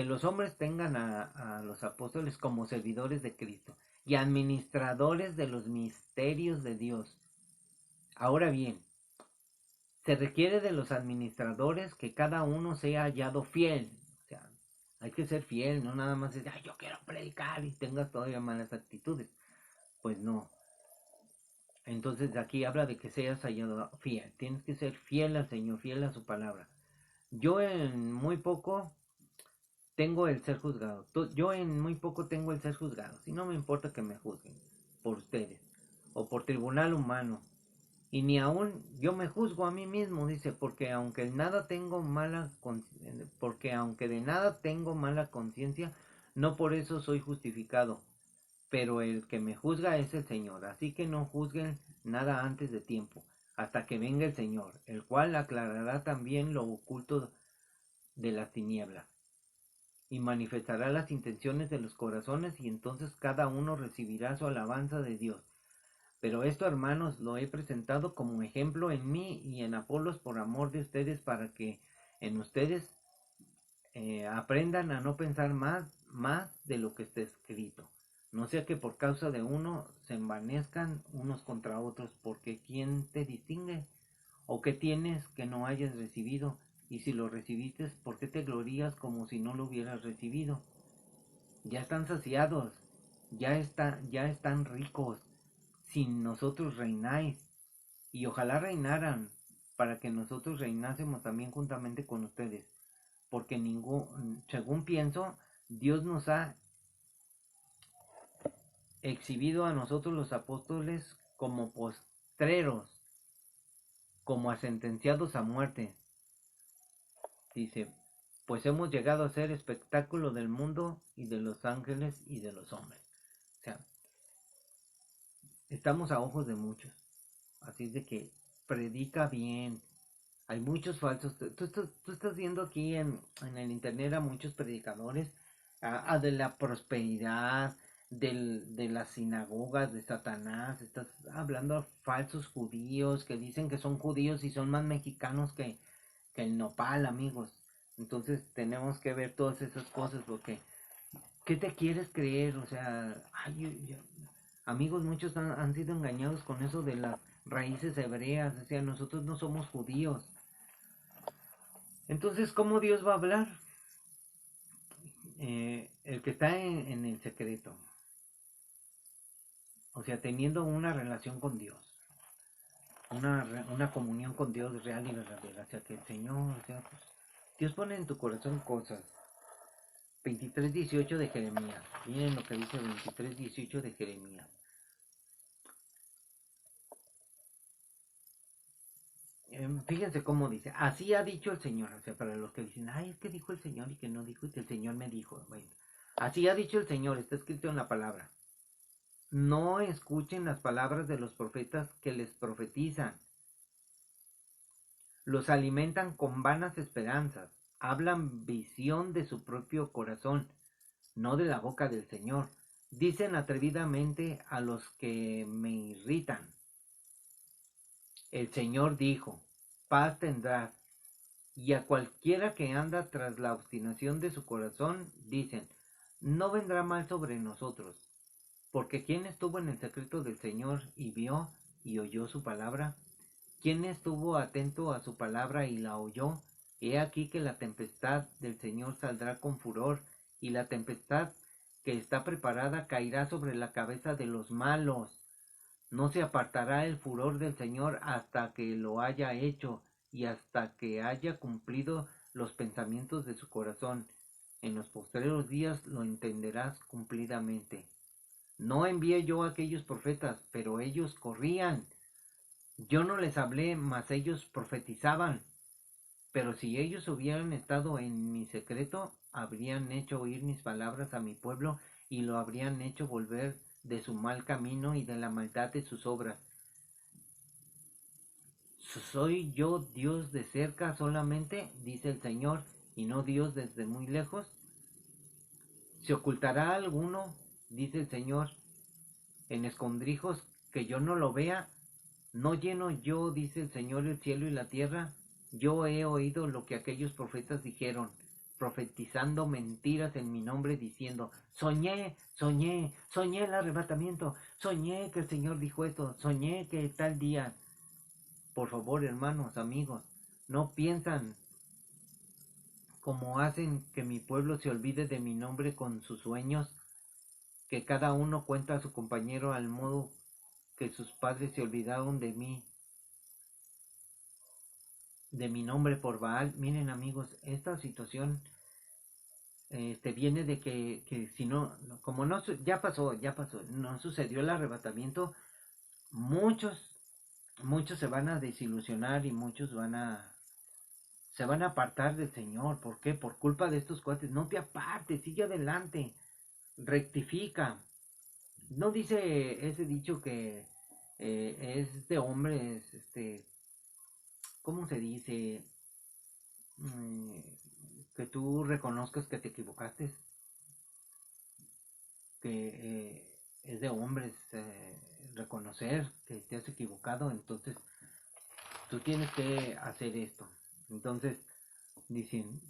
los hombres tengan a los apóstoles como servidores de Cristo y administradores de los misterios de Dios. Ahora bien, se requiere de los administradores que cada uno sea hallado fiel. O sea, Hay que ser fiel, no nada más decir, ay, yo quiero predicar y tengas todavía malas actitudes. Pues no. Entonces aquí habla de que seas hallado fiel. Tienes que ser fiel al Señor, fiel a su palabra. Yo en muy poco tengo el ser juzgado. Yo en muy poco tengo el ser juzgado. Si no me importa que me juzguen por ustedes o por tribunal humano. Y ni aún yo me juzgo a mí mismo, dice, porque aunque de nada tengo mala conciencia, no por eso soy justificado. Pero el que me juzga es el Señor. Así que no juzguen nada antes de tiempo, hasta que venga el Señor, el cual aclarará también lo oculto de las tinieblas y manifestará las intenciones de los corazones, y entonces cada uno recibirá su alabanza de Dios. Pero esto, hermanos, lo he presentado como ejemplo en mí y en Apolos por amor de ustedes, para que en ustedes aprendan a no pensar más de lo que está escrito. No sea que por causa de uno se envanezcan unos contra otros, porque ¿quién te distingue? ¿O qué tienes que no hayas recibido? Y si lo recibiste, ¿por qué te glorías como si no lo hubieras recibido? Ya están saciados, ya están ricos, sin nosotros reináis, y ojalá reinaran, para que nosotros reinásemos también juntamente con ustedes, porque según pienso, Dios nos ha exhibido a nosotros los apóstoles como postreros, como a sentenciados a muerte. Dice, pues hemos llegado a ser espectáculo del mundo y de los ángeles y de los hombres. O sea, estamos a ojos de muchos. Así es de que predica bien. Hay muchos falsos. Tú estás viendo aquí en el internet a muchos predicadores de la prosperidad, de las sinagogas de Satanás. Estás hablando a falsos judíos que dicen que son judíos y son más mexicanos que el nopal, amigos. Entonces tenemos que ver todas esas cosas, porque ¿qué te quieres creer? O sea, amigos, muchos han sido engañados con eso de las raíces hebreas. O sea, nosotros no somos judíos. Entonces, ¿cómo Dios va a hablar? El que está en el secreto. O sea, teniendo una relación con Dios. Una comunión con Dios real y verdadera. O sea, que el Señor, o sea, pues, Dios pone en tu corazón cosas. 23:18 de Jeremías. Miren lo que dice 23:18 de Jeremías. Fíjense cómo dice, así ha dicho el Señor. O sea, para los que dicen, ay, es que dijo el Señor y que no dijo y que el Señor me dijo. Bueno, así ha dicho el Señor, está escrito en la palabra. No escuchen las palabras de los profetas que les profetizan. Los alimentan con vanas esperanzas. Hablan visión de su propio corazón, no de la boca del Señor. Dicen atrevidamente a los que me irritan. El Señor dijo, paz tendrás. Y a cualquiera que anda tras la obstinación de su corazón, dicen, no vendrá mal sobre nosotros. Porque ¿quién estuvo en el secreto del Señor y vio y oyó su palabra? ¿Quién estuvo atento a su palabra y la oyó? He aquí que la tempestad del Señor saldrá con furor, y la tempestad que está preparada caerá sobre la cabeza de los malos. No se apartará el furor del Señor hasta que lo haya hecho, y hasta que haya cumplido los pensamientos de su corazón. En los postreros días lo entenderás cumplidamente. No envié yo a aquellos profetas, pero ellos corrían. Yo no les hablé, mas ellos profetizaban. Pero si ellos hubieran estado en mi secreto, habrían hecho oír mis palabras a mi pueblo, y lo habrían hecho volver de su mal camino y de la maldad de sus obras. ¿Soy yo Dios de cerca solamente? Dice el Señor, y no Dios desde muy lejos. ¿Se ocultará alguno? Dice el Señor, en escondrijos que yo no lo vea. ¿No lleno yo, dice el Señor, el cielo y la tierra? Yo he oído lo que aquellos profetas dijeron, profetizando mentiras en mi nombre, diciendo, soñé el arrebatamiento, soñé que el Señor dijo esto, soñé que tal día. Por favor, hermanos, amigos, no piensan como hacen que mi pueblo se olvide de mi nombre con sus sueños, que cada uno cuenta a su compañero al modo que sus padres se olvidaron de mi nombre por Baal. Miren amigos, esta situación viene de que si no, como no, ya pasó, no sucedió el arrebatamiento, muchos, muchos se van a desilusionar y muchos se van a apartar del Señor. ¿Por qué? Por culpa de estos cuates. No te apartes, sigue adelante, rectifica. No dice ese dicho que es de hombres, ¿cómo se dice? Mm, que tú reconozcas que te equivocaste, que es de hombres reconocer que te has equivocado, entonces tú tienes que hacer esto. Entonces, dicen,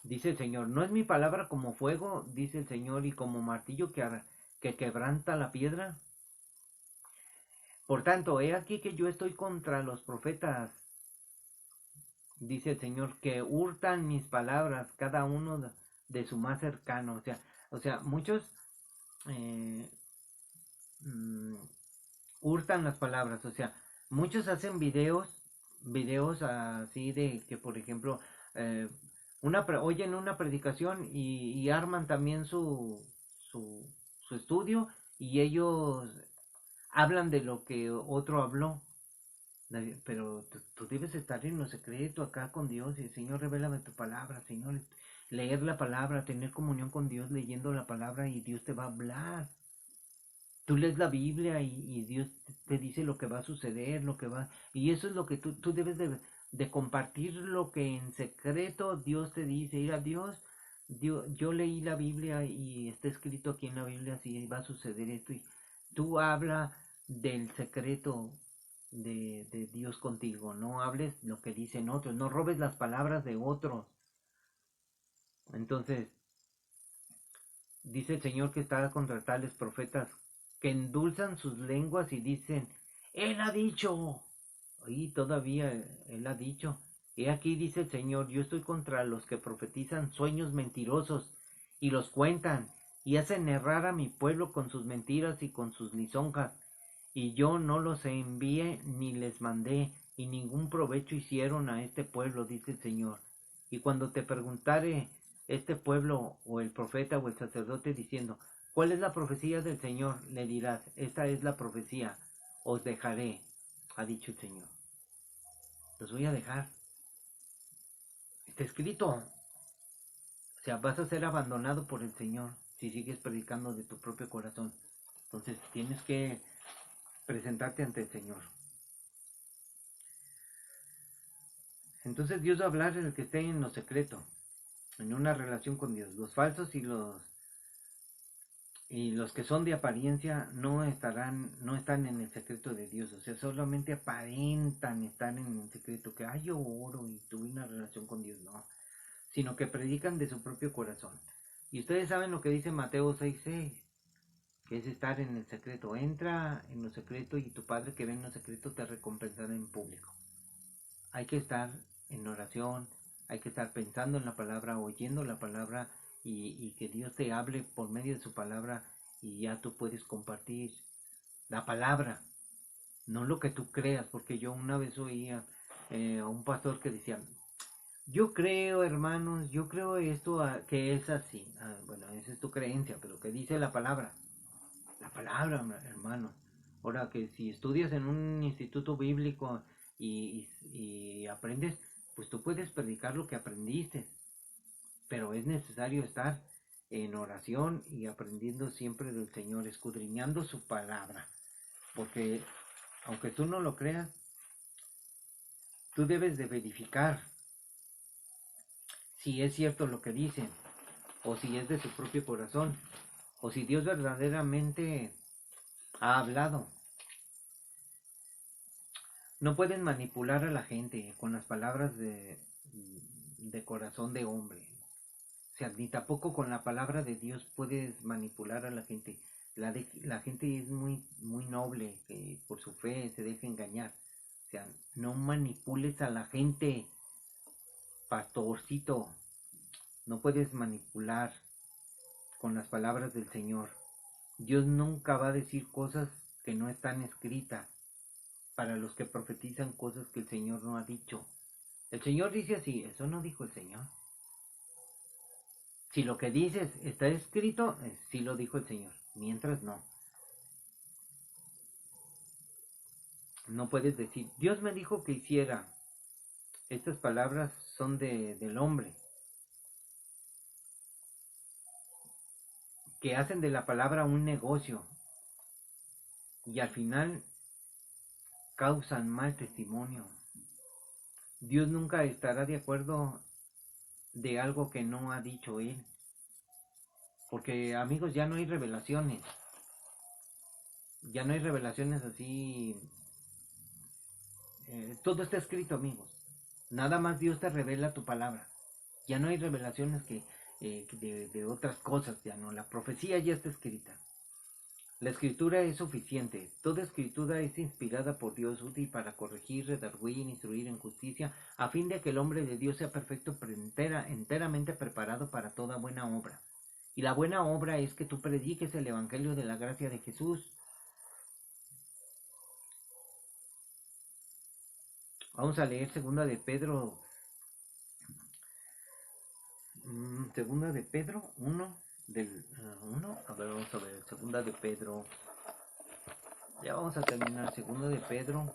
dice el Señor, no es mi palabra como fuego, dice el Señor, y como martillo que quebranta la piedra. Por tanto, he aquí que yo estoy contra los profetas, dice el Señor, que hurtan mis palabras, cada uno de su más cercano. O sea, muchos eh, mm, hurtan las palabras. O sea, muchos hacen videos así de que, por ejemplo, eh, oyen una predicación y arman también su estudio y ellos hablan de lo que otro habló. Pero tú debes estar en lo secreto acá con Dios y Señor, revélame tu palabra, Señor, leer la palabra, tener comunión con Dios leyendo la palabra y Dios te va a hablar. Tú lees la Biblia y Dios te dice lo que va a suceder, lo que va, y eso es lo que tú debes de compartir lo que en secreto Dios te dice. Ir a Dios, yo leí la Biblia y está escrito aquí en la Biblia así va a suceder esto y tú habla del secreto de Dios contigo, no hables lo que dicen otros, no robes las palabras de otros. Entonces, dice el Señor que está contra tales profetas que endulzan sus lenguas y dicen, Él ha dicho, y todavía Él ha dicho. He aquí dice el Señor, yo estoy contra los que profetizan sueños mentirosos y los cuentan y hacen errar a mi pueblo con sus mentiras y con sus lisonjas. Y yo no los envié ni les mandé, y ningún provecho hicieron a este pueblo, dice el Señor. Y cuando te preguntare este pueblo o el profeta o el sacerdote diciendo, ¿cuál es la profecía del Señor? Le dirás, esta es la profecía, os dejaré, ha dicho el Señor. Los voy a dejar. Está escrito. O sea, vas a ser abandonado por el Señor si sigues predicando de tu propio corazón. Entonces tienes que presentarte ante el Señor. Entonces Dios va a hablar en el que esté en lo secreto, en una relación con Dios. Los falsos y los que son de apariencia no están en el secreto de Dios. O sea, solamente aparentan estar en el secreto, que yo oro y tuve una relación con Dios, no. Sino que predican de su propio corazón. Y ustedes saben lo que dice Mateo 6:6, que es estar en el secreto. Entra en lo secreto y tu Padre que ve en lo secreto te recompensará en público. Hay que estar en oración, hay que estar pensando en la palabra, oyendo la palabra y que Dios te hable por medio de su palabra y ya tú puedes compartir la palabra, no lo que tú creas, porque yo una vez oía a un pastor que decía, yo creo hermanos, yo creo esto que es así. Bueno, esa es tu creencia, pero ¿qué dice la palabra? La palabra, hermano. Ahora que si estudias en un instituto bíblico y aprendes, pues tú puedes predicar lo que aprendiste, pero es necesario estar en oración y aprendiendo siempre del Señor, escudriñando su palabra, porque aunque tú no lo creas, tú debes de verificar si es cierto lo que dicen, o si es de su propio corazón, o si Dios verdaderamente ha hablado. No pueden manipular a la gente con las palabras de corazón de hombre. O sea, ni tampoco con la palabra de Dios puedes manipular a la gente. La gente es muy, muy noble, que por su fe se deja engañar. O sea, no manipules a la gente. pastorcito, no puedes manipular con las palabras del Señor. Dios nunca va a decir cosas que no están escritas para los que profetizan cosas que el Señor no ha dicho. El Señor dice así, eso no dijo el Señor. Si lo que dices está escrito, sí lo dijo el Señor. Mientras no. No puedes decir, Dios me dijo que hiciera. Estas palabras son del hombre, que hacen de la palabra un negocio y al final causan mal testimonio. Dios nunca estará de acuerdo de algo que no ha dicho Él. Porque amigos, ya no hay revelaciones. Ya no hay revelaciones así. Todo está escrito, amigos. Nada más Dios te revela tu palabra. Ya no hay revelaciones de otras cosas, ya no. La profecía ya está escrita. La escritura es suficiente. Toda escritura es inspirada por Dios, útil para corregir, redarguir, instruir en justicia, a fin de que el hombre de Dios sea perfecto, enteramente preparado para toda buena obra. Y la buena obra es que tú prediques el evangelio de la gracia de Jesús. Vamos a leer segunda de Pedro 1, del 1, a ver, vamos a ver, segunda de Pedro, ya vamos a terminar, segunda de Pedro,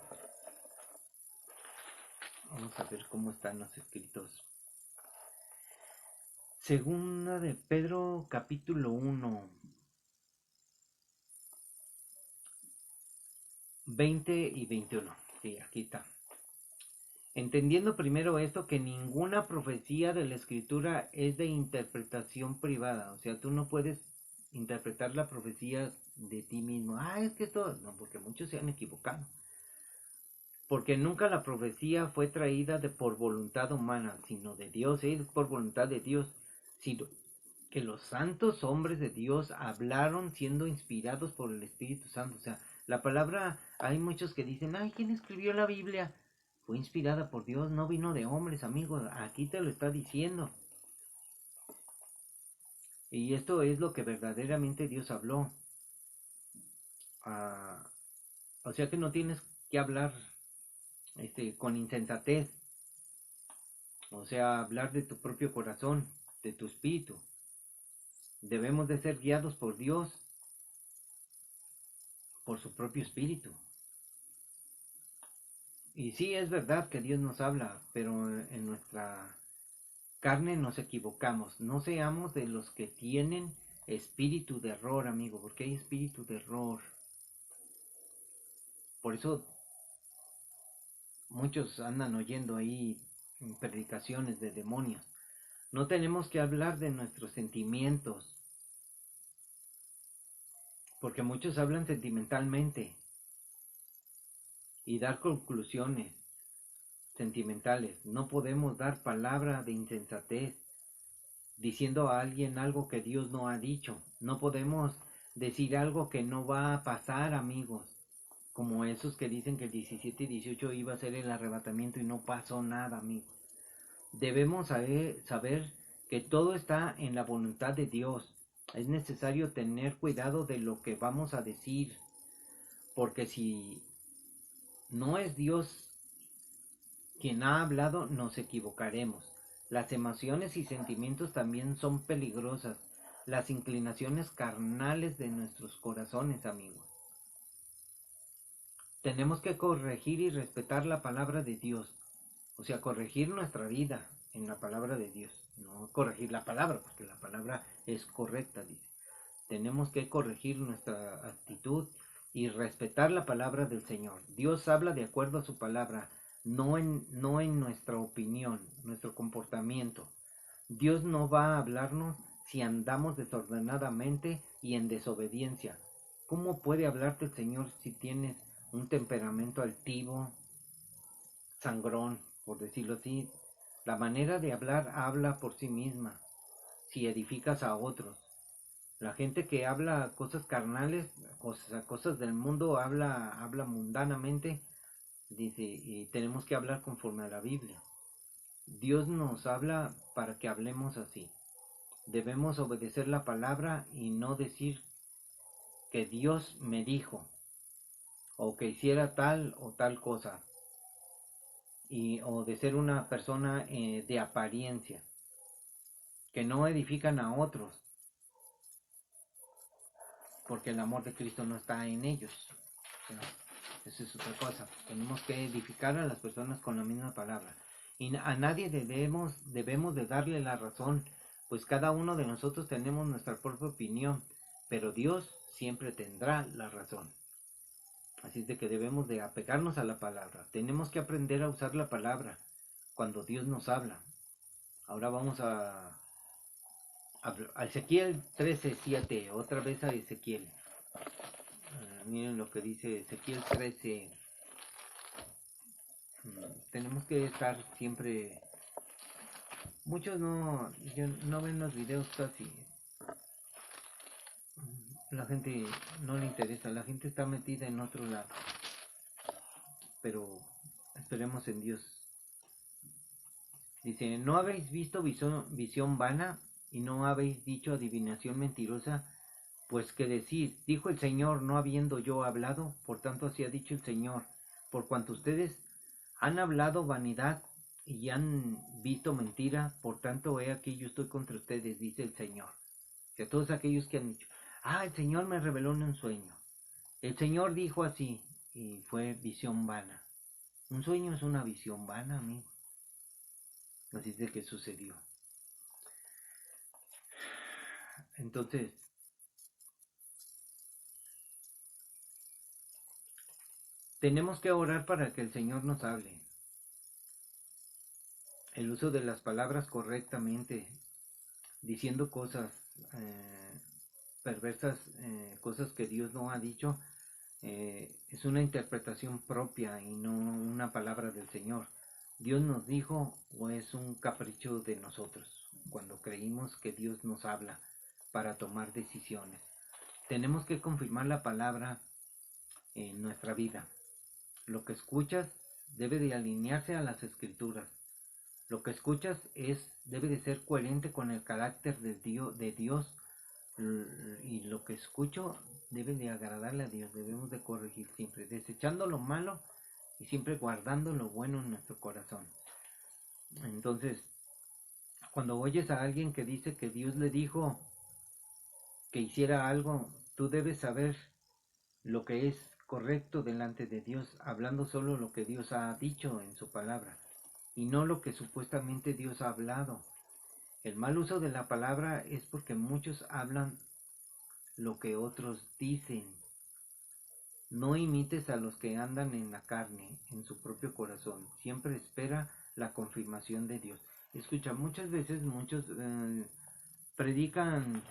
vamos a ver cómo están los escritos. Segunda de Pedro, capítulo 1, 20 y 21, sí, aquí está. Entendiendo primero esto, que ninguna profecía de la escritura es de interpretación privada. O sea, tú no puedes interpretar la profecía de ti mismo. Es que esto... No, porque muchos se han equivocado. Porque nunca la profecía fue traída por voluntad humana, sino de Dios. Es por voluntad de Dios. Sino que los santos hombres de Dios hablaron siendo inspirados por el Espíritu Santo. O sea, la palabra... Hay muchos que dicen, ¿quién escribió la Biblia? Fue inspirada por Dios, no vino de hombres, amigos. Aquí te lo está diciendo. Y esto es lo que verdaderamente Dios habló. O sea que no tienes que hablar con insensatez. O sea, hablar de tu propio corazón, de tu espíritu. Debemos de ser guiados por Dios, por su propio espíritu. Y sí, es verdad que Dios nos habla, pero en nuestra carne nos equivocamos. No seamos de los que tienen espíritu de error, amigo, porque hay espíritu de error. Por eso muchos andan oyendo ahí predicaciones de demonios. No tenemos que hablar de nuestros sentimientos, porque muchos hablan sentimentalmente y dar conclusiones sentimentales. No podemos dar palabra de insensatez diciendo a alguien algo que Dios no ha dicho. No podemos decir algo que no va a pasar, amigos. Como esos que dicen que el 17 y 18 iba a ser el arrebatamiento y no pasó nada, amigos. Debemos saber que todo está en la voluntad de Dios. Es necesario tener cuidado de lo que vamos a decir, porque si no es Dios quien ha hablado, nos equivocaremos. Las emociones y sentimientos también son peligrosas. Las inclinaciones carnales de nuestros corazones, amigos. Tenemos que corregir y respetar la palabra de Dios. O sea, corregir nuestra vida en la palabra de Dios. No corregir la palabra, porque la palabra es correcta, dice. Tenemos que corregir nuestra actitud y respetar la palabra del Señor. Dios habla de acuerdo a su palabra, no en nuestra opinión, nuestro comportamiento. Dios no va a hablarnos si andamos desordenadamente y en desobediencia. ¿Cómo puede hablarte el Señor si tienes un temperamento altivo, sangrón, por decirlo así? La manera de hablar habla por sí misma, si edificas a otros. La gente que habla cosas carnales, cosas del mundo, habla mundanamente, dice, y tenemos que hablar conforme a la Biblia. Dios nos habla para que hablemos así. Debemos obedecer la palabra y no decir que Dios me dijo o que hiciera tal o tal cosa, o de ser una persona de apariencia, que no edifican a otros, porque el amor de Cristo no está en ellos. Esa es otra cosa. Tenemos que edificar a las personas con la misma palabra. Y a nadie debemos de darle la razón, pues cada uno de nosotros tenemos nuestra propia opinión, pero Dios siempre tendrá la razón. Así de que debemos de apegarnos a la palabra. Tenemos que aprender a usar la palabra cuando Dios nos habla. Ahora vamos a Ezequiel 13:7, otra vez a Ezequiel. Miren lo que dice Ezequiel 13. Tenemos que estar siempre. Muchos no ven los videos casi. La gente no le interesa, la gente está metida en otro lado. Pero esperemos en Dios. Dice, ¿no habéis visto visión vana y no habéis dicho adivinación mentirosa? Pues que decís, dijo el Señor, no habiendo yo hablado, por tanto así ha dicho el Señor, por cuanto ustedes han hablado vanidad y han visto mentira, por tanto he aquí yo estoy contra ustedes, dice el Señor. Que todos aquellos que han dicho, el Señor me reveló en un sueño, el Señor dijo así, y fue visión vana. Un sueño es una visión vana, amigo. Así es de que sucedió. Entonces, tenemos que orar para que el Señor nos hable. El uso de las palabras correctamente, diciendo cosas perversas, cosas que Dios no ha dicho, es una interpretación propia y no una palabra del Señor. Dios nos dijo o es un capricho de nosotros cuando creímos que Dios nos habla para tomar decisiones. Tenemos que confirmar la palabra en nuestra vida. Lo que escuchas debe de alinearse a las escrituras. Lo que escuchas debe de ser coherente con el carácter de Dios, y lo que escucho debe de agradarle a Dios. Debemos de corregir siempre, desechando lo malo y siempre guardando lo bueno en nuestro corazón. Entonces, cuando oyes a alguien que dice que Dios le dijo que hiciera algo, tú debes saber lo que es correcto delante de Dios, hablando solo lo que Dios ha dicho en su palabra y no lo que supuestamente Dios ha hablado. El mal uso de la palabra es porque muchos hablan lo que otros dicen. No imites a los que andan en la carne, en su propio corazón. Siempre espera la confirmación de Dios. Escucha, muchas veces muchos predican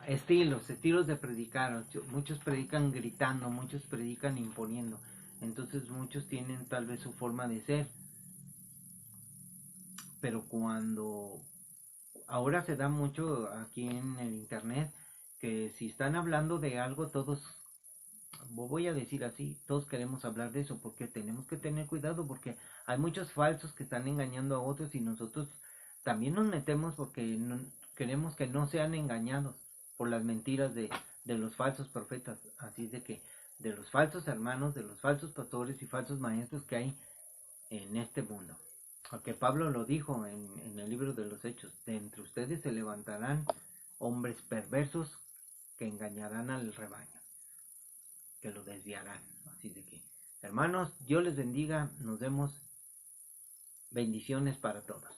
estilos de predicar. Muchos predican gritando, muchos predican imponiendo. Entonces muchos tienen tal vez su forma de ser. Pero cuando ahora se da mucho aquí en el internet que si están hablando de algo, todos, voy a decir así, todos queremos hablar de eso, porque tenemos que tener cuidado, porque hay muchos falsos que están engañando a otros y nosotros también nos metemos porque queremos que no sean engañados por las mentiras de los falsos profetas. Así de que de los falsos hermanos, de los falsos pastores y falsos maestros que hay en este mundo. Porque Pablo lo dijo en el libro de los Hechos, de entre ustedes se levantarán hombres perversos que engañarán al rebaño, que lo desviarán. Así de que, hermanos, Dios les bendiga, nos vemos, bendiciones para todos.